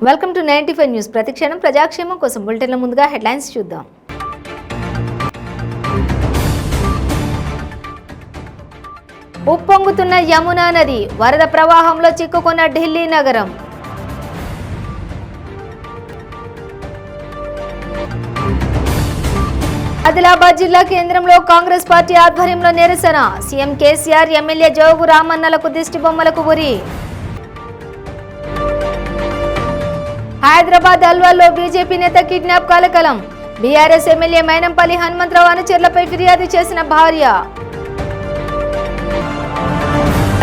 Welcome to 95 news. ప్రతిక్షణం ప్రజాక్షేమం కోసం బులెటిన్ల ముందుగా హెడ్లైన్స్ చూద్దాం. ఉప్పొంగుతున్న యమునా నది, వరద ప్రవాహంలో చిక్కుకున్న ఢిల్లీ నగరం. ఆదిలాబాద్ జిల్లా కేంద్రంలో కాంగ్రెస్ పార్టీ ఆధ్వర్యంలో నిరసన. సీఎం కేసీఆర్, ఎమ్మెల్యే జోగు రామన్నలకు దిష్టి బొమ్మలకు ఉరి. హైదరాబాద్ అల్వాల్లో బీజేపీ నేత కిడ్నాప్ కలకలం. బీఆర్ఎస్ ఎమ్మెల్యే మైనంపల్లి హనుమంతరావు అనుచరులపై ఫిర్యాదు చేసిన భార్య.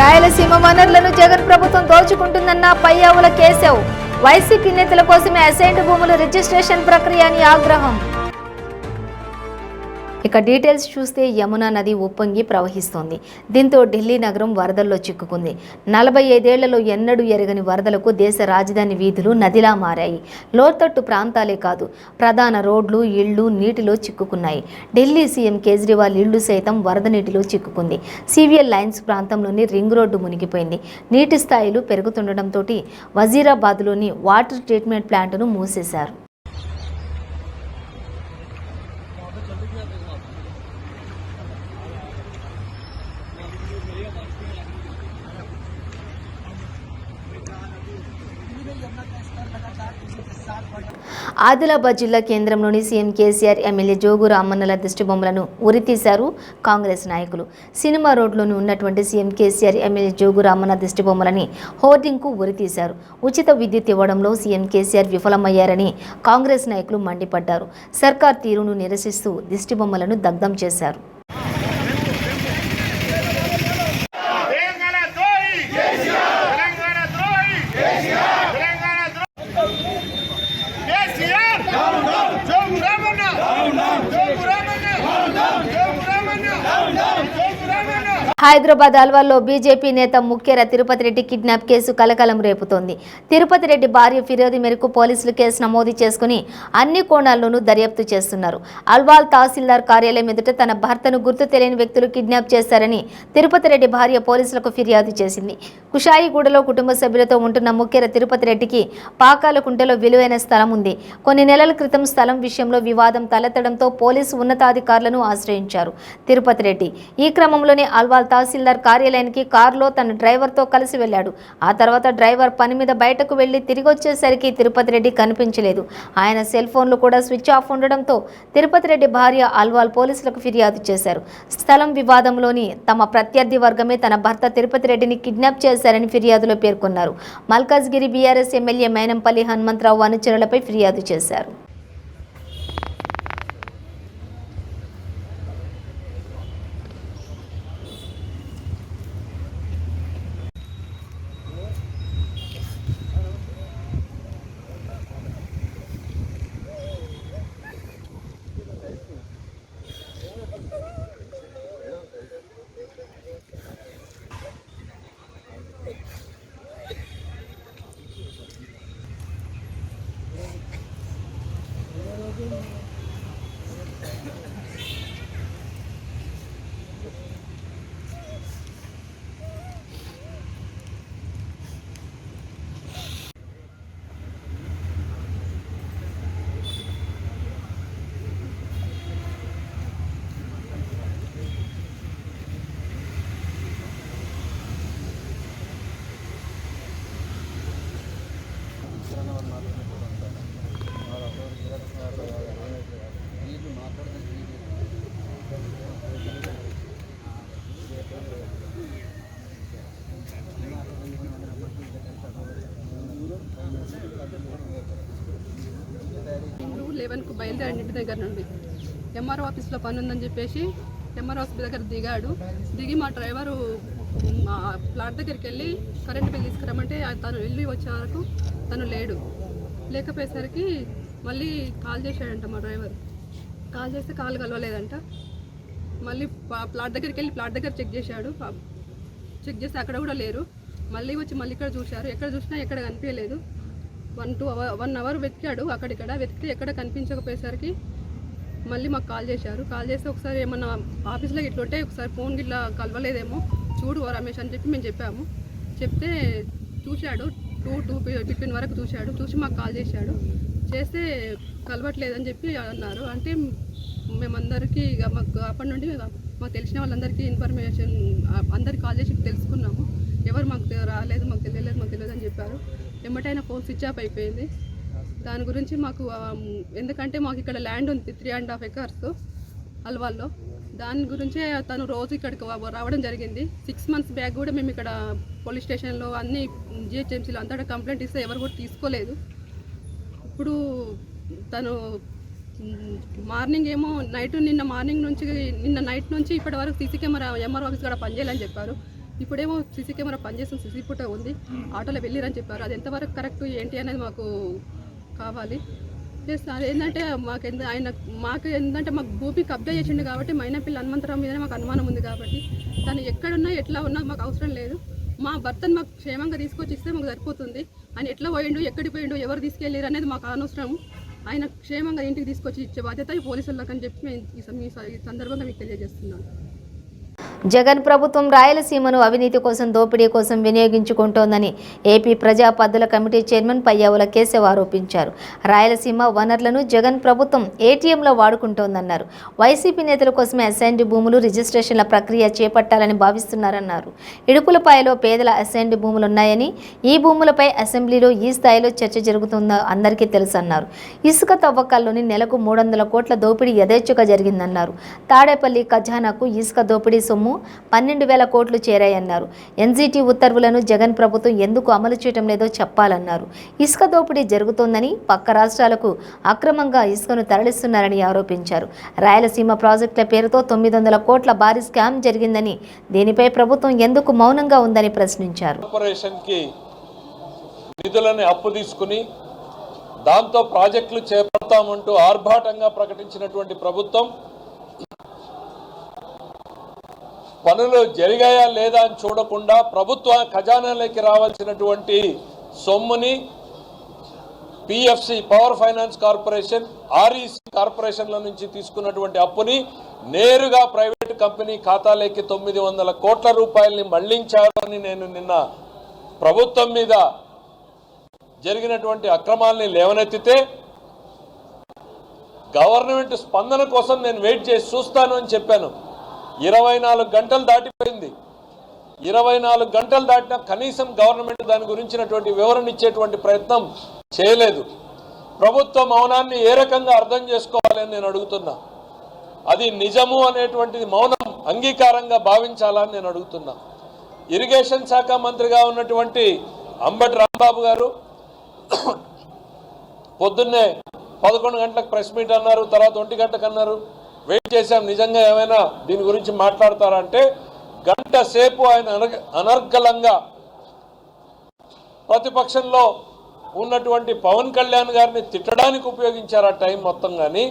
రాయలసీమ వనరులను జగన్ ప్రభుత్వం దోచుకుంటుందన్న పయ్యావుల కేశవ్. వైసీపీ నేతల కోసమే అసైన్డ్ భూముల రిజిస్ట్రేషన్ ప్రక్రియ అని ఆగ్రహం. ఇక డీటెయిల్స్ చూస్తే యమునా నది ఉప్పొంగి ప్రవహిస్తోంది. దీంతో ఢిల్లీ నగరం వరదల్లో చిక్కుకుంది. 45 ఏళ్లలో ఎన్నడూ ఎరగని వరదలకు దేశ రాజధాని వీధులు నదిలా మారాయి. లోతట్టు ప్రాంతాలే కాదు, ప్రధాన రోడ్లు, ఇళ్లు నీటిలో చిక్కుకున్నాయి. ఢిల్లీ సీఎం కేజ్రీవాల్ ఇళ్లు సైతం వరద నీటిలో చిక్కుకుంది. సివిఎల్ లైన్స్ ప్రాంతంలోని రింగ్ రోడ్డు మునిగిపోయింది. నీటి స్థాయిలు పెరుగుతుండటంతో వజీరాబాద్లోని వాటర్ ట్రీట్మెంట్ ప్లాంట్ను మూసేశారు. ఆదిలాబాద్ జిల్లా కేంద్రంలోని సీఎం కేసీఆర్, ఎమ్మెల్యే జోగు రామన్నల దిష్టిబొమ్మలను ఉరితీశారు కాంగ్రెస్ నాయకులు. సినిమా రోడ్లోని ఉన్నటువంటి సీఎం కేసీఆర్, ఎమ్మెల్యే జోగు రామన్న దిష్టిబొమ్మలని హోర్డింగ్కు ఉరితీశారు. ఉచిత విద్యుత్ ఇవ్వడంలో సీఎం కేసీఆర్ విఫలమయ్యారని కాంగ్రెస్ నాయకులు మండిపడ్డారు. సర్కార్ తీరును నిరసిస్తూ దిష్టిబొమ్మలను దగ్ధం చేశారు. హైదరాబాద్ అల్వాల్లో బీజేపీ నేత ముఖ్యర తిరుపతి రెడ్డి కిడ్నాప్ కేసు కలకలం రేపుతోంది. తిరుపతి రెడ్డి భార్య ఫిర్యాదు మేరకు పోలీసులు కేసు నమోదు చేసుకుని అన్ని కోణాల్లోనూ దర్యాప్తు చేస్తున్నారు. అల్వాల్ తహసీల్దార్ కార్యాలయం ఎదుట తన భర్తను గుర్తు తెలియని వ్యక్తులు కిడ్నాప్ చేశారని తిరుపతి రెడ్డి భార్య పోలీసులకు ఫిర్యాదు చేసింది. కుషాయిగూడలో కుటుంబ సభ్యులతో ఉంటున్న ముఖ్యర తిరుపతి రెడ్డికి పాకాలకుంటలో విలువైన స్థలం ఉంది. కొన్ని నెలల క్రితం స్థలం విషయంలో వివాదం తలెత్తడంతో పోలీసు ఉన్నతాధికారులను ఆశ్రయించారు తిరుపతి రెడ్డి. ఈ క్రమంలోనే అల్వాల్ తహసీల్దార్ కార్యాలయానికి కారులో తన డ్రైవర్తో కలిసి వెళ్లాడు. ఆ తర్వాత డ్రైవర్ పని మీద బయటకు వెళ్లి తిరిగి వచ్చేసరికి తిరుపతి రెడ్డి కనిపించలేదు. ఆయన సెల్ ఫోన్లు కూడా స్విచ్ ఆఫ్ ఉండడంతో తిరుపతి రెడ్డి భార్య అల్వాల్ పోలీసులకు ఫిర్యాదు చేశారు. స్థలం వివాదంలోని తమ ప్రత్యర్థి వర్గమే తన భర్త తిరుపతి రెడ్డిని కిడ్నాప్ చేశారని ఫిర్యాదులో పేర్కొన్నారు. మల్కాజ్గిరి బీఆర్ఎస్ ఎమ్మెల్యే మైనంపల్లి హనుమంతరావు అనుచరులపై ఫిర్యాదు చేశారు. లెవెన్కు బయలుదేరి ఇంటి దగ్గర నుండి ఎంఆర్ఓ ఆఫీస్లో పని ఉందని చెప్పేసి ఎంఆర్ఓ ఆఫీస్ దగ్గర దిగాడు. దిగి మా డ్రైవరు ప్లాట్ దగ్గరికి వెళ్ళి కరెంట్ బిల్ తీసుకురమ్మంటే తను వెళ్ళి వచ్చే వరకు తను లేకపోయేసరికి మళ్ళీ కాల్ చేశాడంట మా డ్రైవర్. కాల్ చేస్తే కాల్ కలవలేదంట. మళ్ళీ ప్లాట్ దగ్గరికి వెళ్ళి ప్లాట్ దగ్గర చెక్ చేశాడు. చెక్ చేస్తే అక్కడ కూడా లేరు. మళ్ళీ వచ్చి మళ్ళీ ఇక్కడ చూశారు. ఎక్కడ చూసినా ఎక్కడ కనిపించలేదు. 1 అవర్ వెతికాడు. అక్కడిక్కడ వెతికితే ఎక్కడ కనిపించకపోయేసరికి మళ్ళీ మాకు కాల్ చేశారు. కాల్ చేస్తే ఒకసారి ఏమన్నా ఆఫీస్లో ఇట్లా ఉంటే ఒకసారి ఫోన్ ఇట్లా కలవలేదేమో చూడు రమేష్ అని చెప్పి మేము చెప్పాము. చెప్తే చూశాడు. 2:15 వరకు చూసి మాకు కాల్ చేస్తే కలవట్లేదని చెప్పి అన్నారు. అంటే మేమందరికీ ఇక మాకు అప్పటి నుండి మాకు తెలిసిన వాళ్ళందరికీ ఇన్ఫర్మేషన్ అందరికి కాల్ చేసి తెలుసుకున్నాము. ఎవరు మాకు రాలేదు, మాకు తెలియదు అని చెప్పారు. ఎమ్మటైనా ఫోన్ స్విచ్ ఆఫ్ అయిపోయింది. దాని గురించి మాకు ఎందుకంటే మాకు ఇక్కడ ల్యాండ్ ఉంది 3.5 acres అల్వాల్లో. దాని గురించే తను రోజు ఇక్కడికి రావడం జరిగింది. 6 months బ్యాక్ కూడా మేము ఇక్కడ పోలీస్ స్టేషన్లో అన్ని GHMCలో అంతటా కంప్లైంట్ ఇస్తే ఎవరు కూడా తీసుకోలేదు. ఇప్పుడు తను మార్నింగ్ ఏమో నిన్న నైట్ నుంచి ఇప్పటి వరకు సీసీ కెమెరా MR ఆఫీస్ కూడా పనిచేయాలని చెప్పారు. ఇప్పుడేమో సీసీ కెమెరా పనిచేస్తుంది, సీసీ ఫుటేజ్ ఉంది, ఆటోలో వెళ్ళిరని చెప్పారు. అది ఎంతవరకు కరెక్ట్ ఏంటి అనేది మాకు కావాలి. ప్లస్ అదేంటంటే మాకు ఏంటంటే మాకు భూమి కబ్జా చేసిండు కాబట్టి మైనాపిల్లి హనుమంతరావు మీదనే మాకు అనుమానం ఉంది కాబట్టి తను ఎక్కడున్నా ఎట్లా ఉన్నా మాకు అవసరం లేదు. మా భర్తను మాకు క్షేమంగా తీసుకొచ్చి ఇస్తే మాకు సరిపోతుంది. ఆయన ఎట్లా పోయిండు, ఎక్కడికి పోయిండు, ఎవరు తీసుకెళ్ళారు అనేది మాకు అనవసరం. ఆయన క్షేమంగా ఇంటికి తీసుకొచ్చి ఇచ్చే బాధ్యత ఈ పోలీసులకు అని చెప్పి మేము ఈ సందర్భంగా మీకు తెలియజేస్తున్నాను. జగన్ ప్రభుత్వం రాయలసీమను అవినీతి కోసం, దోపిడీ కోసం వినియోగించుకుంటోందని ఏపీ ప్రజా పద్దుల కమిటీ చైర్మన్ పయ్యావుల కేశవ్ ఆరోపించారు. రాయలసీమ వనరులను జగన్ ప్రభుత్వం ఏటీఎంలో వాడుకుంటోందన్నారు. వైసీపీ నేతల కోసమే అసైన్డ్ భూములు రిజిస్ట్రేషన్ల ప్రక్రియ చేపట్టాలని భావిస్తున్నారన్నారు. ఇడుపులపాయలో పేదల అసైన్డ్ భూములున్నాయని, ఈ భూములపై అసెంబ్లీలో ఈ స్థాయిలో చర్చ జరుగుతుందో అందరికీ తెలుసన్నారు. ఇసుక తవ్వకాల్లోని నెలకు 300 కోట్ల దోపిడీ యథేచ్ఛగా జరిగిందన్నారు. తాడేపల్లి ఖజానాకు ఇసుక దోపిడీ సొమ్ము 12,000 కోట్లు చేరాయన్నారు. ఎన్జీటీ ఉత్తర్వులను జగన్ ప్రభుత్వం ఎందుకు అమలు చేయడం లేదో చెప్పాలన్నారు. ఇసుక దోపిడీ జరుగుతోందని, పక్క రాష్ట్రాలకు అక్రమంగా ఇసుకను తరలిస్తున్నారని ఆరోపించారు. రాయలసీమ ప్రాజెక్టుల పేరుతో 900 కోట్ల భారీ స్కామ్ జరిగిందని, దీనిపై ప్రభుత్వం ఎందుకు మౌనంగా ఉందని ప్రశ్నించారు. నిధులను అప్పు తీసుకుని దాంతో ప్రాజెక్టులు చేపడతామంటూ ఆర్భాటంగా ప్రకటించినటువంటి ప్రభుత్వం పనులు జరిగాయా లేదా అని చూడకుండా ప్రభుత్వ ఖజానాలోకి రావాల్సినటువంటి సొమ్ముని PFC power finance corporation, REC కార్పొరేషన్ల నుంచి తీసుకున్నటువంటి అప్పుని నేరుగా ప్రైవేట్ కంపెనీ ఖాతాలోకి 900 కోట్ల రూపాయలని మళ్లించారు అని నేను నిన్న ప్రభుత్వం మీద జరిగినటువంటి అక్రమాలని లేవనెత్తితే గవర్నమెంట్ స్పందన కోసం నేను వెయిట్ చేసి చూస్తాను అని చెప్పాను. 24 గంటలు దాటిపోయింది. 24 గంటలు దాటినా కనీసం గవర్నమెంట్ దాని గురించినటువంటి వివరణ ఇచ్చేటువంటి ప్రయత్నం చేయలేదు. ప్రభుత్వ మౌనాన్ని ఏ రకంగా అర్థం చేసుకోవాలని నేను అడుగుతున్నా. అది నిజము అనేటువంటిది మౌనం అంగీకారంగా భావించాలని నేను అడుగుతున్నా. ఇరిగేషన్ శాఖ మంత్రిగా ఉన్నటువంటి అంబటి రాంబాబు గారు పొద్దున్నే 11 గంటలకు ప్రెస్ మీట్ అన్నారు, తర్వాత 1 గంటకు అన్నారు. వెయిట్ చేశాం నిజంగా ఏమైనా దీని గురించి మాట్లాడతారంటే గంట సేపు ఆయన అనర్గళంగా ప్రతిపక్షంలో ఉన్నటువంటి పవన్ కళ్యాణ్ గారిని తిట్టడానికి ఉపయోగించారు ఆ టైం మొత్తం. కానీ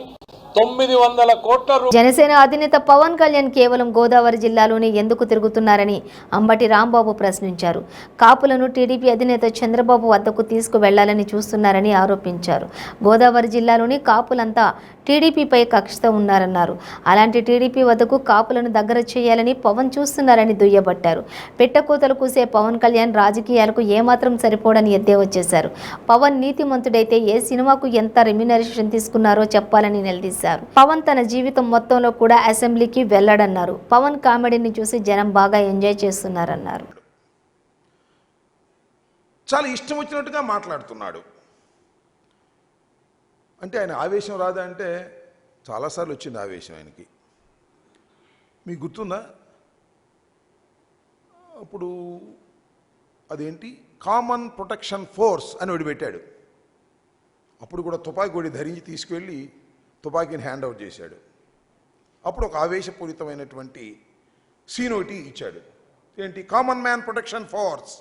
900 కోట్ల జనసేన అధినేత పవన్ కళ్యాణ్ కేవలం గోదావరి జిల్లాలోనే ఎందుకు తిరుగుతున్నారని అంబటి రాంబాబు ప్రశ్నించారు. కాపులను టీడీపీ అధినేత చంద్రబాబు వద్దకు తీసుకువెళ్లాలని చూస్తున్నారని ఆరోపించారు. గోదావరి జిల్లాలోని కాపులంతా టీడీపీపై కక్షతో ఉన్నారన్నారు. అలాంటి టీడీపీ వద్దకు కాపులను దగ్గర చేయాలని పవన్ చూస్తున్నారని దుయ్యబట్టారు. పెట్టకోతలు కూసే పవన్ కళ్యాణ్ రాజకీయాలకు ఏమాత్రం సరిపోడని ఎద్దేవా చేశారు. పవన్ నీతిమంతుడైతే ఏ సినిమాకు ఎంత రెమ్యునరేషన్ తీసుకున్నారో చెప్పాలని నిలదీశారు. పవన్ తన జీవితం మొత్తంలో కూడా అసెంబ్లీకి వెళ్లడన్నారు. పవన్ కామెడీని చూసి జనం బాగా ఎంజాయ్ చేస్తున్నారన్నారు. చాలా ఇష్టం వచ్చినట్టుగా మాట్లాడుతున్నాడు. అంటే ఆయన ఆవేశం రాదా అంటే చాలాసార్లు వచ్చింది ఆవేశం ఆయనకి. మీకు గుర్తుందా? అప్పుడు అదేంటి కామన్ ప్రొటెక్షన్ ఫోర్స్ అని విడిపెట్టాడు. అప్పుడు కూడా తుపాకీ గొడి ధరించి తీసుకువెళ్ళి తుపాకీని హ్యాండ్ అవుట్ చేశాడు. అప్పుడు ఒక ఆవేశపూరితమైనటువంటి సీన్ ఒకటి ఇచ్చాడు. ఏంటి? కామన్ మ్యాన్ ప్రొటెక్షన్ ఫోర్స్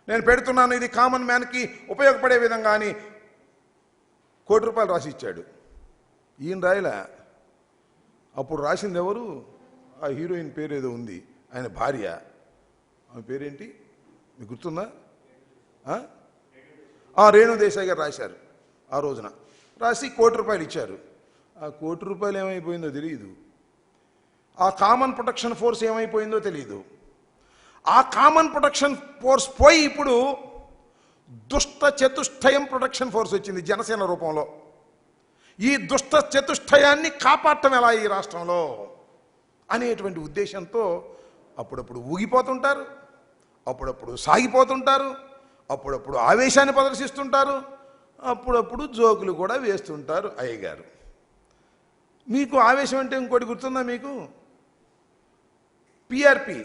నేను పెడుతున్నాను, ఇది కామన్ మ్యాన్కి ఉపయోగపడే విధంగా అని ₹1 కోటి రాసి ఇచ్చాడు. ఈయన రాయలా. అప్పుడు రాసింది ఎవరు? ఆ హీరోయిన్ పేరు ఏదో ఉంది, ఆయన భార్య. ఆమె పేరేంటి మీకు గుర్తుందా? రేణు దేశాయ్ గారు రాశారు. ఆ రోజున రాసి ₹1 కోటి ఇచ్చారు. ఆ ₹1 కోటి ఏమైపోయిందో తెలియదు. ఆ కామన్ ప్రొటెక్షన్ ఫోర్స్ ఏమైపోయిందో తెలియదు. ఆ కామన్ ప్రొటెక్షన్ ఫోర్స్ పోయి ఇప్పుడు దుష్ట చతుష్టయం ప్రొటెక్షన్ ఫోర్స్ వచ్చింది జనసేన రూపంలో. ఈ దుష్ట చతుష్టయాన్ని కాపాడటం ఎలా ఈ రాష్ట్రంలో అనేటువంటి ఉద్దేశంతో అప్పుడప్పుడు ఊగిపోతుంటారు, అప్పుడప్పుడు సాగిపోతుంటారు, అప్పుడప్పుడు ఆవేశాన్ని ప్రదర్శిస్తుంటారు, అప్పుడప్పుడు జోకులు కూడా వేస్తుంటారు. అయ్యగారు, మీకు ఆవేశం అంటే ఇంకోటి గుర్తుందా మీకు? పిఆర్పి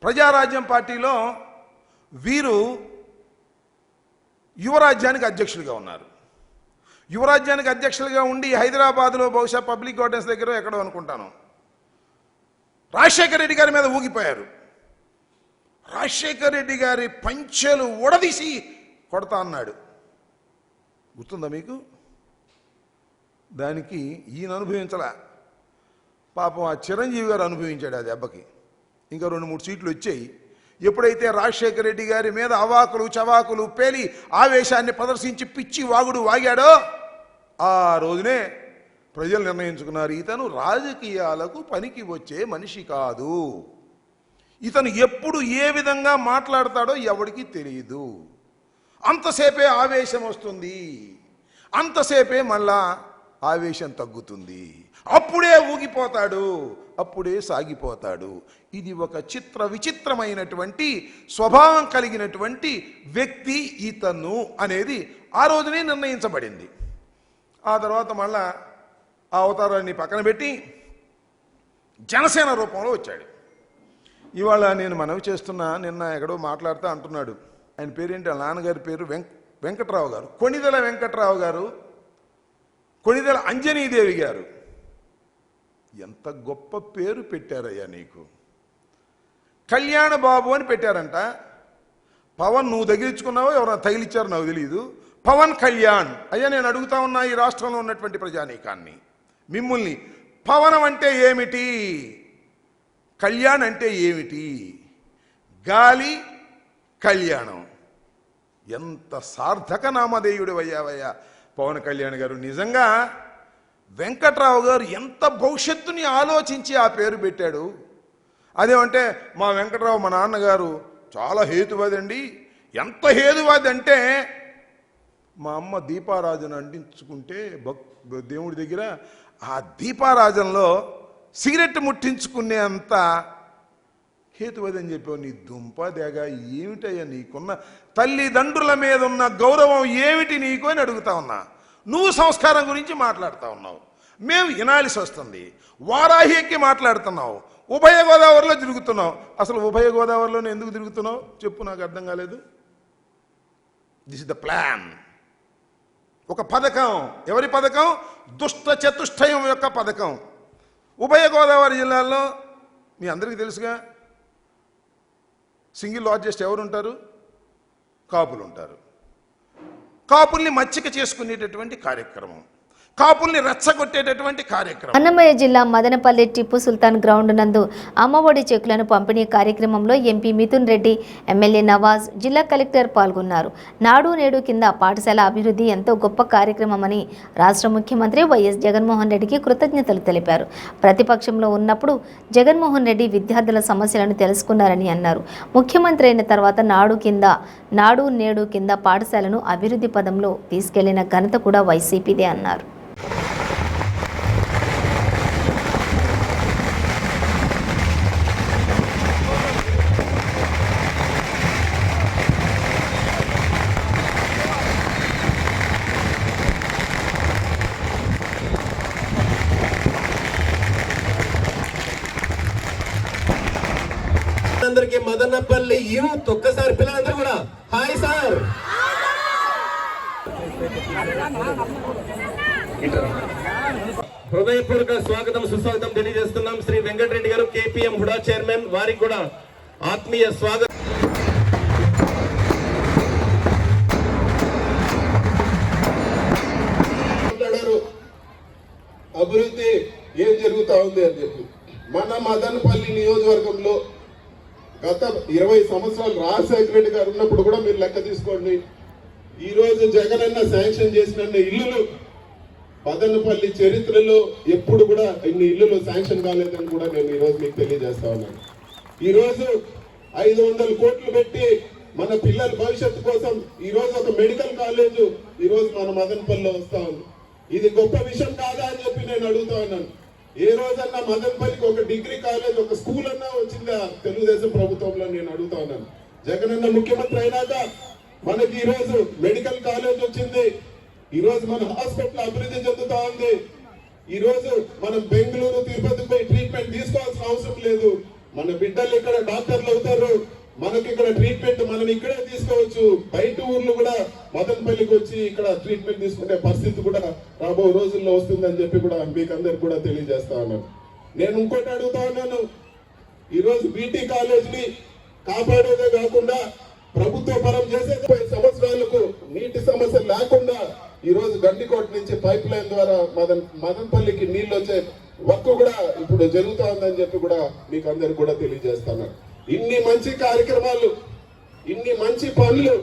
ప్రజారాజ్యం పార్టీలో వీరు యువరాజ్యానికి అధ్యక్షులుగా ఉన్నారు. యువరాజ్యానికి అధ్యక్షులుగా ఉండి హైదరాబాద్లో బహుశా పబ్లిక్ గార్డెన్స్ దగ్గర ఎక్కడో అనుకుంటాను రాజశేఖర రెడ్డి గారి మీద ఊగిపోయారు. రాజశేఖర రెడ్డి గారి పంచెలు ఉడదీసి కొడతా అన్నాడు. గుర్తుందా మీకు? దానికి ఈయన అనుభవించలా, పాపం ఆ చిరంజీవి గారు అనుభవించాడు ఆ దెబ్బకి. ఇంకా 2-3 సీట్లు వచ్చాయి. ఎప్పుడైతే రాజశేఖర రెడ్డి గారి మీద అవాకులు చవాకులు పేలి ఆవేశాన్ని ప్రదర్శించి పిచ్చి వాగుడు వాగాడో ఆ రోజునే ప్రజలు నిర్ణయించుకున్నారు, ఇతను రాజకీయాలకు పనికి వచ్చే మనిషి కాదు, ఇతను ఎప్పుడు ఏ విధంగా మాట్లాడతాడో ఎవడికి తెలియదు, అంతసేపే ఆవేశం వస్తుంది, అంతసేపే మళ్ళా ఆవేశం తగ్గుతుంది, అప్పుడే ఊగిపోతాడు, అప్పుడే సాగిపోతాడు. ఇది ఒక విచిత్రమైనటువంటి స్వభావం కలిగినటువంటి వ్యక్తి ఇతను అనేది ఆ రోజునే నిర్ణయించబడింది. ఆ తర్వాత మళ్ళా ఆ అవతారాన్ని పక్కన పెట్టి జనసేన రూపంలో వచ్చాడు. ఇవాళ నేను మనవి చేస్తున్నా, నిన్న ఎక్కడో మాట్లాడుతూ అంటున్నాడు, ఆయన పేరేంటి, వాళ్ళ నాన్నగారి పేరు వెంకట్రావు గారు, కొణిదెల వెంకట్రావు గారు, కొణిదెల అంజనీదేవి గారు. ఎంత గొప్ప పేరు పెట్టారయ్యా నీకు. కళ్యాణ బాబు అని పెట్టారంట. పవన్ నువ్వు తగిలించుకున్నావో ఎవరైనా తగిలిచ్చారో నాకు తెలియదు. పవన్ కళ్యాణ్. అయ్యా నేను అడుగుతా ఉన్నా ఈ రాష్ట్రంలో ఉన్నటువంటి ప్రజానీకాన్ని, మిమ్మల్ని, పవనం అంటే ఏమిటి, కళ్యాణ్ అంటే ఏమిటి? గాలి కళ్యాణం. ఎంత సార్థక నామధేయుడు అయ్యావయ్యా పవన్ కళ్యాణ్ గారు. నిజంగా వెంకట్రావు గారు ఎంత భవిష్యత్తుని ఆలోచించి ఆ పేరు పెట్టాడు. అదేమంటే మా వెంకట్రావు మా నాన్నగారు చాలా హేతువాది అండి. ఎంత హేతువాది అంటే మా అమ్మ దీపారాజన అంటించుకుంటే దేవుడి దగ్గర ఆ దీపారాజనలో సిగరెట్ ముట్టించుకునే అంత హేతువాది అని చెప్పావు. నీ దుంపదేగ ఏమిటయ్యా నీకున్న తల్లిదండ్రుల మీద ఉన్న గౌరవం ఏమిటి నీకు అని అడుగుతా ఉన్నా. నువ్వు సంస్కారం గురించి మాట్లాడుతూ ఉన్నావు, మేము వినాల్సి వస్తుంది. వారాహి ఎక్కి మాట్లాడుతున్నావు, ఉభయ గోదావరిలో తిరుగుతున్నావు. అసలు ఉభయ గోదావరిలో ఎందుకు తిరుగుతున్నావు చెప్పు, నాకు అర్థం కాలేదు. This is the plan. ఒక పథకం. ఎవరి పథకం? దుష్ట చతుష్టయం యొక్క పథకం. ఉభయ గోదావరి జిల్లాల్లో మీ అందరికీ తెలుసుగా, సింగిల్ లార్జెస్ట్ ఎవరు ఉంటారు? కాపులు ఉంటారు. కాపుల్ని మచ్చిక చేసుకునేటటువంటి కార్యక్రమం, కాపుల్ని రెచ్చగొట్టేటటువంటి కార్యక్రమం. అన్నమయ్య జిల్లా మదనపల్లి టిప్పు సుల్తాన్ గ్రౌండ్ నందు అమ్మఒడి చెక్కులను పంపిణీ కార్యక్రమంలో ఎంపీ మిథున్ రెడ్డి, ఎమ్మెల్యే నవాజ్, జిల్లా కలెక్టర్ పాల్గొన్నారు. నాడు నేడు కింద పాఠశాల అభివృద్ధి ఎంతో గొప్ప కార్యక్రమమని రాష్ట్ర ముఖ్యమంత్రి వైఎస్ జగన్మోహన్ రెడ్డికి కృతజ్ఞతలు తెలిపారు. ప్రతిపక్షంలో ఉన్నప్పుడు జగన్మోహన్ రెడ్డి విద్యార్థుల సమస్యలను తెలుసుకున్నారని అన్నారు. ముఖ్యమంత్రి అయిన తర్వాత నాడు నేడు కింద పాఠశాలను అభివృద్ధి పదంలో తీసుకెళ్లిన ఘనత కూడా వైసీపీదే అన్నారు. అందరికి మదనపల్లి యూత్ ఒక్కసారి పిల్లలందరూ కూడా హాయ్ సార్. హృదయపూర్వక స్వాగతం సుస్వాగతం తెలియజేస్తున్నాం. శ్రీ వెంకటరెడ్డి గారు కేపీఎం హుడా చైర్మన్, వారికి కూడా ఆత్మీయ స్వాగతం. అభివృద్ధి ఏం జరుగుతా ఉంది అని చెప్పి మన మదనపల్లి నియోజకవర్గంలో గత 20 సంవత్సరాలు రాజశేఖర రెడ్డి గారు ఉన్నప్పుడు కూడా మీరు లెక్క తీసుకోండి, ఈ రోజు జగనన్న శాంక్షన్ చేసిన ఇల్లులు మదనపల్లి చరిత్రలో ఎప్పుడు కూడా ఇన్ని ఇల్లులు శాంక్షన్ కాలేదని కూడా నేను ఈరోజు మీకు తెలియజేస్తా ఉన్నాను. ఈరోజు 500 కోట్లు పెట్టి మన పిల్లల భవిష్యత్తు కోసం ఈ రోజు ఒక మెడికల్ కాలేజ్ ఈ రోజు మన మదనపల్లిలో వస్తా ఉంది. ఇది గొప్ప విషయం కాదా అని చెప్పి నేను అడుగుతా ఉన్నాను. ఏ రోజన్నా మదనపల్లికి ఒక డిగ్రీ కాలేజ్, ఒక స్కూల్ అన్నా వచ్చిందా తెలుగుదేశం ప్రభుత్వంలో? నేను అడుగుతా ఉన్నాను. జగనన్న ముఖ్యమంత్రి అయినాక మనకి ఈ రోజు మెడికల్ కాలేజ్ వచ్చింది. ఈ రోజు మన హాస్పిటల్ అభివృద్ధి చెందుతా ఉంది. ఈ రోజు మనం బెంగళూరు, తిరుపతి పోయి ట్రీట్మెంట్ తీసుకోవాల్సిన అవసరం లేదు. మన బిడ్డలు ఇక్కడ డాక్టర్లు అవుతారు. మనకి ఇక్కడ ట్రీట్మెంట్ మనం ఇక్కడే తీసుకోవచ్చు. బయట ఊర్లు కూడా మదనపల్లికి వచ్చి ఇక్కడ ట్రీట్మెంట్ తీసుకునే పరిస్థితి కూడా రాబో రోజుల్లో వస్తుందని చెప్పి కూడా మీకు అందరికి కూడా తెలియజేస్తా ఉన్నాను. నేను ఇంకోటి అడుగుతా ఉన్నాను. ఈ రోజు బీటీ కాలేజీని కాపాడేదే కాకుండా ప్రభుత్వ పరం చేసే 10 సంవత్సరాలకు నీటి సమస్య లేకుండా ఈ రోజు గండికోట నుంచి పైప్ లైన్ ద్వారా మదనపల్లికి నీళ్ళు వచ్చే వర్క్ కూడా ఇప్పుడు జరుగుతా ఉందని చెప్పి కూడా మీకు అందరికి కూడా తెలియజేస్తాను. ఇన్ని మంచి కార్యక్రమాలు, ఇన్ని మంచి పనులు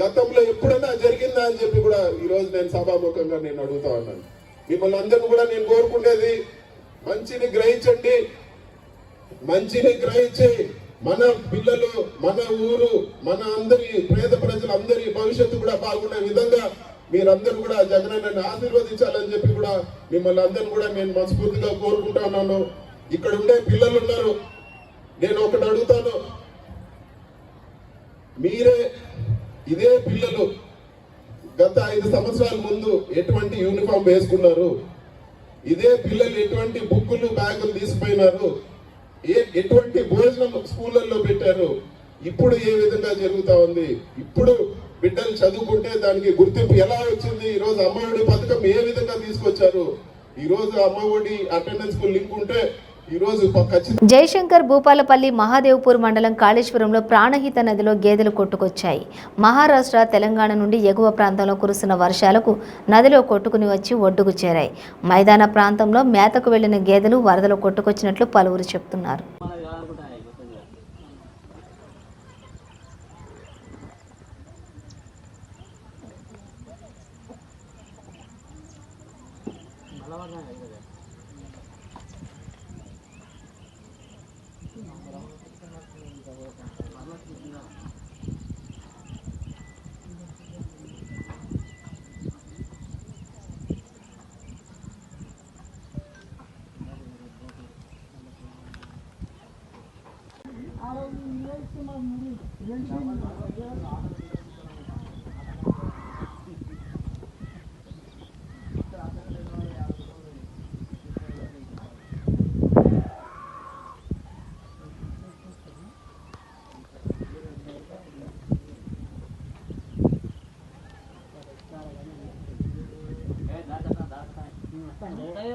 గతంలో ఎప్పుడైనా జరిగిందా అని చెప్పి కూడా ఈ రోజు నేను సభాముఖంగా నేను అడుగుతా ఉన్నాను. మిమ్మల్ని అందరిని కూడా నేను కోరుకునేది, మంచిని గ్రహించండి. మంచిని గ్రహించి మన పిల్లలు, మన ఊరు, మన అందరి పేద ప్రజలందరి భవిష్యత్తు కూడా బాగుండే విధంగా మీరందరూ కూడా జగనన్నని ఆశీర్వదించాలని చెప్పి కూడా మిమ్మల్ని అందరిని కూడా నేను మనస్ఫూర్తిగా కోరుకుంటా ఉన్నాను. ఇక్కడ ఉండే పిల్లలు ఉన్నారు. నేను ఒకటి అడుగుతాను, మీరే ఇదే పిల్లలు గత 5 సంవత్సరాల ముందు ఎటువంటి యూనిఫామ్ వేసుకున్నారు? ఇదే పిల్లలు ఎటువంటి బుక్కులు, బ్యాగులు తీసుకుపోయినారు? ఎటువంటి భోజనం స్కూళ్ళల్లో పెట్టారు? ఇప్పుడు ఏ విధంగా జరుగుతా ఉంది? ఇప్పుడు బిడ్డలు చదువుకుంటే దానికి గుర్తింపు ఎలా వచ్చింది? ఈ రోజు అమ్మఒడి పథకం ఏ విధంగా తీసుకొచ్చారు? ఈ రోజు అమ్మఒడి అటెండెన్స్ కు లింక్ ఉంటే ఈ రోజు జయశంకర్ భూపాలపల్లి మహాదేవ్పూర్ మండలం కాళేశ్వరంలో ప్రాణహిత నదిలో గేదెలు కొట్టుకొచ్చాయి. మహారాష్ట్ర, తెలంగాణ నుండి ఎగువ ప్రాంతంలో కురుస్తున్న వర్షాలకు నదిలో కొట్టుకుని వచ్చి ఒడ్డుకు చేరాయి. మైదాన ప్రాంతంలో మేతకు వెళ్లిన గేదెలు వరదలో కొట్టుకొచ్చినట్లు పలువురు చెప్తున్నారు.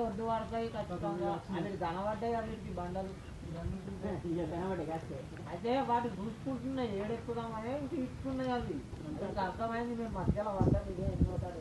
ఒడ్డు పడతాయి ఖచ్చితంగా. అన్నిటి కనబడ్డాయి, అన్నిటికి బండలు అయితే వాటి చూసుకుంటున్నాయి. ఏడెక్కుదామనే తీసుకున్నాయి. అవి ఇంకా అర్థమైంది. మేము మధ్యలో పడ్డాం. ఇదే ఎన్ని పోతాడు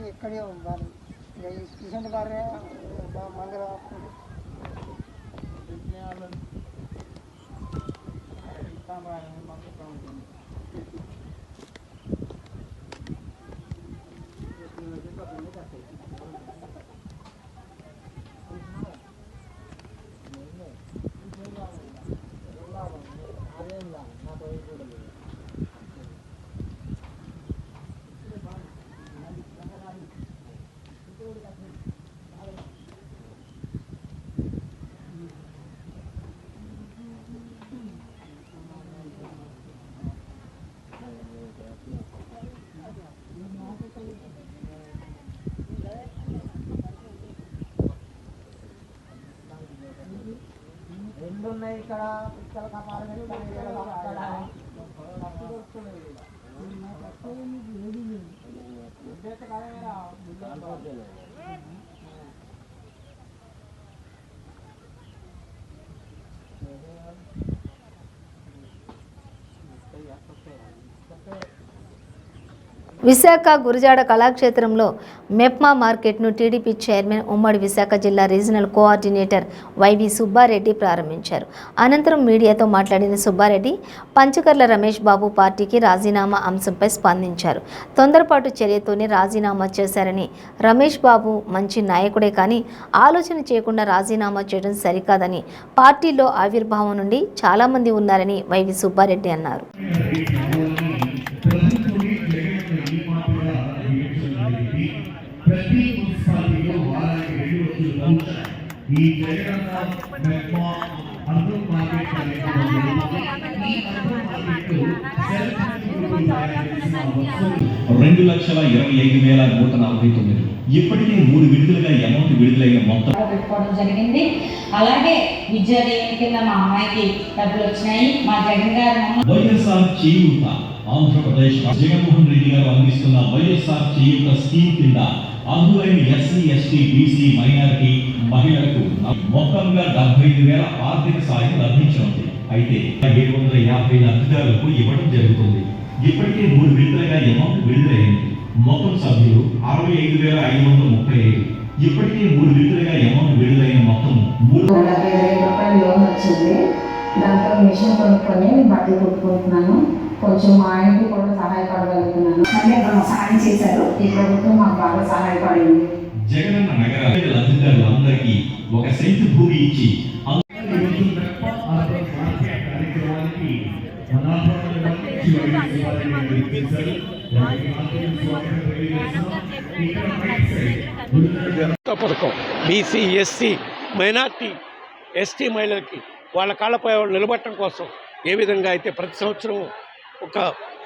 ఇక్కడే ఉండాలి. కిషన్ గారే మంగళ ఇక్కడ పిక్కల కాపాడు అక్కడ విశాఖ గురజాడ కళాక్షేత్రంలో మెప్మా మార్కెట్ను టీడీపీ చైర్మన్ ఉమ్మడి విశాఖ జిల్లా రీజనల్ కోఆర్డినేటర్ వైవి సుబ్బారెడ్డి ప్రారంభించారు. అనంతరం మీడియాతో మాట్లాడిన సుబ్బారెడ్డి పంచకర్ల రమేష్ బాబు పార్టీకి రాజీనామా అంశంపై స్పందించారు. తొందరపాటు చర్యతోనే రాజీనామా చేశారని, రమేష్ బాబు మంచి నాయకుడే కానీ ఆలోచన చేయకుండా రాజీనామా చేయడం సరికాదని, పార్టీలో ఆవిర్భావం నుండి చాలామంది ఉన్నారని వైవి సుబ్బారెడ్డి అన్నారు. ప్రతి మున్సిపాలిటీలో వారానికి 2 రోజులు కౌంటర్ ఈ జగనన్న మెప్మా అర్బన్ మార్కెట్ కార్యక్రమం 2,25,149 ఇప్పటికే 3 విడుదలగా అమౌంట్ విడుదలైన మొత్తం పెట్టుకోవడం జరిగింది. అలాగే విద్యా దీవెన కింద మా అమ్మాయికి డబ్బులు వచ్చినాయి. మా జగన్ గారు వైఎస్ఆర్ చేయూత ఆంధ్రప్రదేశ్ జగన్మోహన్ రెడ్డి గారు అందిస్తున్న వైఎస్ఆర్ చేయూత స్కీమ్ కింద అర్హులైన ఎస్సీ, ఎస్టీ, బీసీ, మైనారిటీ మహిళలకు మొత్తంగా 75,000 ఆర్థిక సాయం లభించనుంది. అయితే 750 లబ్ధిదారులకు ఇవ్వడం జరుగుతుంది. ఇప్పటికే 3 విడుదలగా అమౌంట్ విడుదలైంది. మొత్తం సభ్యులు 65,535. ఇప్పటికే 3 విడుదలగా అమౌంట్ విడుదలైన మొత్తం 3,40,000 రూపాయలు లోన్ వచ్చింది. దాంతో మిషన్ కొనుక్కొని బట్టలు కుట్టుకుంటున్నాను. కొంచెం మా ఆయనకి కూడా సహాయపడగలుగుతున్నాను. మళ్ళీ సాయం చేశారు. ఈ ప్రభుత్వం మాకు బాగా సహాయపడింది. జగనన్న నగర లబ్ధిదారులందరికీ 1 సెంటు భూమి ఇచ్చి పథకం బీసీ, ఎస్సీ, మైనార్టీ, ఎస్టీ మహిళలకి వాళ్ళ కాళ్ళపై వాళ్ళు నిలబడటం కోసం ఏ విధంగా అయితే ప్రతి సంవత్సరం ఒక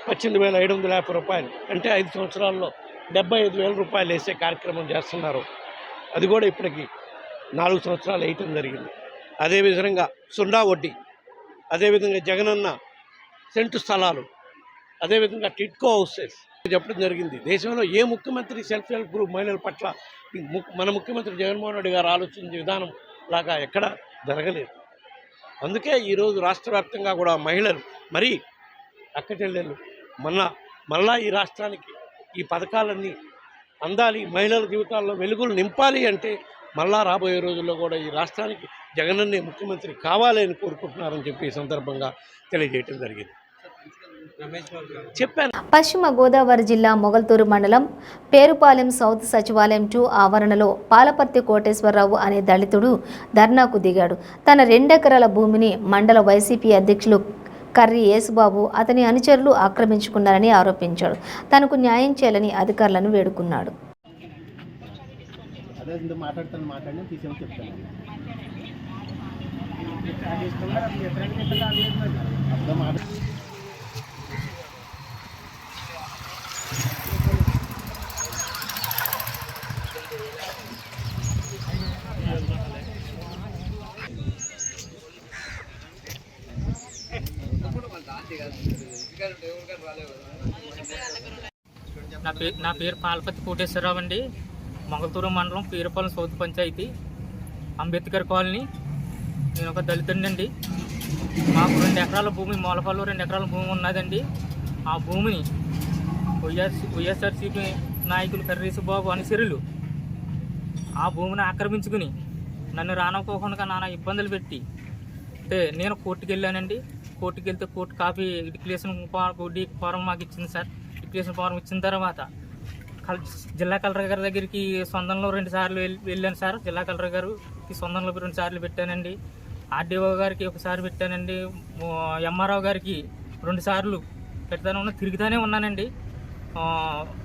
18,550 రూపాయలు అంటే 5 సంవత్సరాల్లో 75,000 రూపాయలు వేసే కార్యక్రమం చేస్తున్నారు. అది కూడా ఇప్పటికి 4 సంవత్సరాలు వేయటం జరిగింది. అదేవిధంగా సుండా వడ్డీ, అదేవిధంగా జగనన్న సెంటు స్థలాలు, అదేవిధంగా టిట్కో హౌసెస్ చెప్పడం జరిగింది. దేశంలో ఏ ముఖ్యమంత్రి సెల్ఫ్ హెల్ప్ గ్రూప్ మహిళల పట్ల మన ముఖ్యమంత్రి జగన్మోహన్ రెడ్డి గారు ఆలోచించే విధానం లాగా ఎక్కడ జరగలేదు. అందుకే ఈరోజు రాష్ట్ర వ్యాప్తంగా కూడా మహిళలు మరీ అక్కచెల్లెళ్ళు మళ్ళా ఈ రాష్ట్రానికి ఈ పథకాలన్నీ అందాలి, మహిళల జీవితాల్లో వెలుగులు నింపాలి అంటే మళ్ళా రాబోయే రోజుల్లో కూడా ఈ రాష్ట్రానికి జగనన్నే ముఖ్యమంత్రి కావాలి అని కోరుకుంటున్నారని చెప్పి ఈ సందర్భంగా తెలియజేయడం జరిగింది. చెప్పాను. పశ్చిమ గోదావరి జిల్లా మొగల్తూరు మండలం పేరుపాలెం సౌత్ సచివాలయం 2 ఆవరణలో పాలపర్తి కోటేశ్వరరావు అనే దళితుడు ధర్నాకు దిగాడు. తన 2 ఎకరాల భూమిని మండల వైసీపీ అధ్యక్షులు కర్రి యేసుబాబు అతని అనుచరులు ఆక్రమించుకున్నారని ఆరోపించాడు. తనకు న్యాయం చేయాలని అధికారులను వేడుకున్నాడు. నా పేరు పాలపతి కోటేశ్వరరావు అండి. మొగల్తూరు మండలం పేరుపాలెం సౌత్ పంచాయతీ, అంబేద్కర్ కాలనీ. నేను ఒక దళితుడిని అండి. మాకు 2 ఎకరాల భూమి, మూలపాల్లో 2 ఎకరాల భూమి ఉన్నదండి. ఆ భూమిని వైఎస్ఆర్సీపీ నాయకులు కర్రీసుబాబు అనుచరులు ఆ భూమిని ఆక్రమించుకుని నన్ను రానుకోకుండా నానా ఇబ్బందులు పెట్టి నేను కోర్టుకు వెళ్ళానండి. కోర్టుకు వెళ్తే కోర్టు కాపీ డిక్లరేషన్ ఫారం మాకు ఇచ్చింది సార్. డిక్లరేషన్ ఫారం ఇచ్చిన తర్వాత జిల్లా కలెక్టర్ గారి దగ్గరికి సొంతంలో 2 సార్లు వెళ్ళాను సార్. జిల్లా కలెక్టర్ గారికి సొంతంలో 2 సార్లు పెట్టానండి. ఆర్డీఓ గారికి 1 సారి పెట్టానండి. ఎంఆర్ఓ గారికి 2 సార్లు తిరుగుతూనే ఉన్నానండి.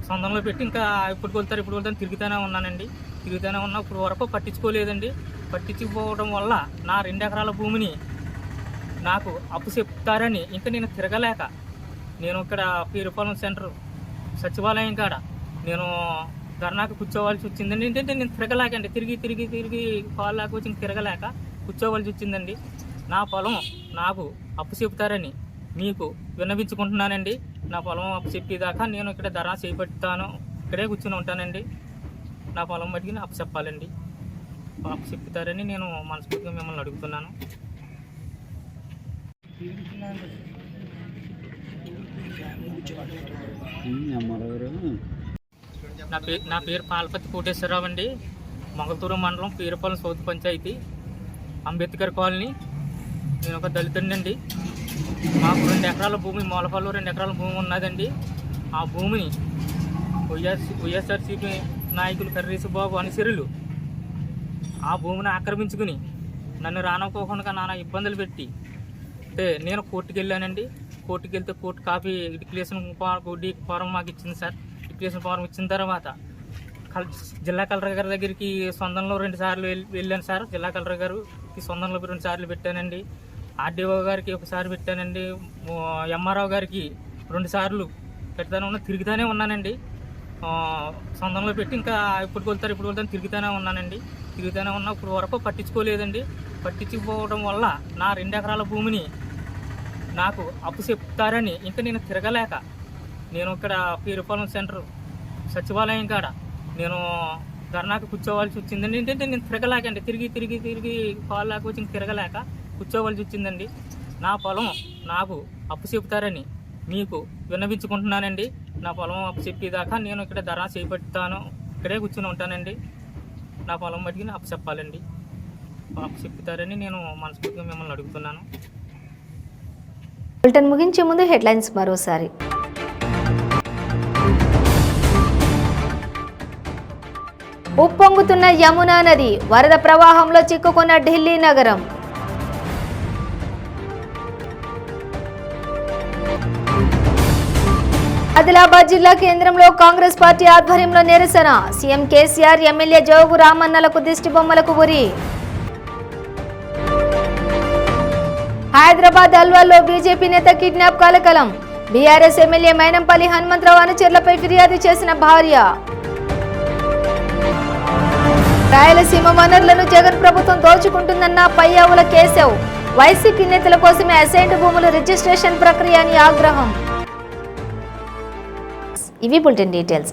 సొంతంలో పెట్టి ఇంకా ఇప్పుడు వెళ్తాను తిరుగుతూనే ఉన్నానండి. తిరుగుతూనే ఉన్నా ఇప్పుడు వరకు పట్టించుకోలేదండి. పట్టించుకోవడం వల్ల నా 2 ఎకరాల భూమిని నాకు అప్పు చెప్తారని ఇంకా నేను తిరగలేక నేను ఇక్కడ పేరుపాలెం సెంటర్ సచివాలయం కాడ నేను ధర్నాకు కూర్చోవాల్సి వచ్చిందండి. ఏంటంటే నేను తిరగలేకండి, తిరిగి కాళ్ళు లేకపోతే తిరగలేక కూర్చోవలసి వచ్చిందండి. నా పొలం నాకు అప్పు చెబుతారని మీకు విన్నవించుకుంటున్నానండి. నా పొలం అప్పు చెప్పేదాకా నేను ఇక్కడ ధర్నా చేపడతాను, ఇక్కడే కూర్చుని ఉంటానండి. నా పొలం మట్టికి అప్పు చెప్పాలండి, అప్పు చెప్తారని నేను మనస్ఫూర్తిగా మిమ్మల్ని అడుగుతున్నాను. నా పేరు పాలపతి కోటేశ్వరరావు అండి. మొగల్తూరు మండలం పేరుపాలెం సౌత్ పంచాయతీ, అంబేద్కర్ కాలనీ. నేను ఒక దళితుడినండి. మాకు 2 ఎకరాల భూమి, మూలపాలు 2 ఎకరాల భూమి ఉన్నదండి. ఆ భూమిని వైఎస్ఆర్సీపీ నాయకులు కర్రీసు బాబు అనుచరులు ఆ భూమిని ఆక్రమించుకుని నన్ను రానుకోకుండా నానా ఇబ్బందులు పెట్టి నేను కోర్టుకు వెళ్ళానండి. కోర్టుకు వెళ్తే కోర్టు కాపీ డిక్లరేషన్ ఫారం మాకు ఇచ్చింది సార్. డిక్లరేషన్ ఫారం ఇచ్చిన తర్వాత జిల్లా కలెక్టర్ గారి దగ్గరికి సొంతంలో 2 సార్లు వెళ్ళాను సార్. జిల్లా కలెక్టర్ గారికి సొంతంలో 2 సార్లు పెట్టానండి. ఆర్డీఓ గారికి 1 సారి పెట్టానండి. ఎంఆర్ఓ గారికి 2 సార్లు తిరుగుతూనే ఉన్నానండి. సొంతంలో పెట్టి ఇంకా ఇప్పుడు వెళ్తాను తిరుగుతూనే ఉన్నానండి. ఇప్పుడు వరకు పట్టించుకోలేదండి. పట్టించుకోవడం వల్ల నా 2 ఎకరాల భూమిని నాకు అప్పు చెప్తారని ఇంకా నేను తిరగలేక నేను ఇక్కడ పేరుపాలెం సెంటర్ సచివాలయం కాడ నేను ధర్నాకు కూర్చోవాల్సి వచ్చిందండి. ఏంటంటే నేను తిరగలేకండి, తిరిగి కాలు లేక వచ్చి తిరగలేక కూర్చోవలసి వచ్చిందండి. నా పొలం నాకు అప్పు చెప్తారని మీకు విన్నవించుకుంటున్నానండి. నా పొలం అప్పు చెప్పేదాకా నేను ఇక్కడ ధర్నా చేపడతాను, ఇక్కడే కూర్చొని ఉంటానండి. నా పొలం మట్టికి అప్పు చెప్పాలండి, అప్పు చెప్తారని నేను మనస్ఫూర్తిగా మిమ్మల్ని అడుగుతున్నాను. బులెటిన్ ముగించే ముందు హెడ్లైన్స్ మరోసారి. ఉప్పొంగుతున్న యమునా నది, వరద ప్రవాహంలో చిక్కుకున్న ఢిల్లీ నగరం. ఆదిలాబాద్ జిల్లా కేంద్రంలో కాంగ్రెస్ పార్టీ ఆధ్వర్యంలో నిరసన. సీఎం కేసీఆర్, ఎమ్మెల్యే జోగు రామన్నలకు దిష్టి బొమ్మలకు ఉరి. హైదరాబాద్ అల్వాల్లో బీజేపీ నేత కిడ్నాప్ కలకలం. బీఆర్ఎస్ ఎమ్మెల్యే మైనంపల్లి హనుమంతరావు అనుచరులపై ఫిర్యాదు చేసిన భార్య. రాయలసీమ వనరులను జగన్ ప్రభుత్వం దోచుకుంటుందన్న పయ్యావుల కేశవ్. వైసీపీ నేతల కోసమే అసైన్డ్ భూముల రిజిస్ట్రేషన్ ప్రక్రియ అని ఆగ్రహం. ఇవి బులెటిన్ డీటెయిల్స్.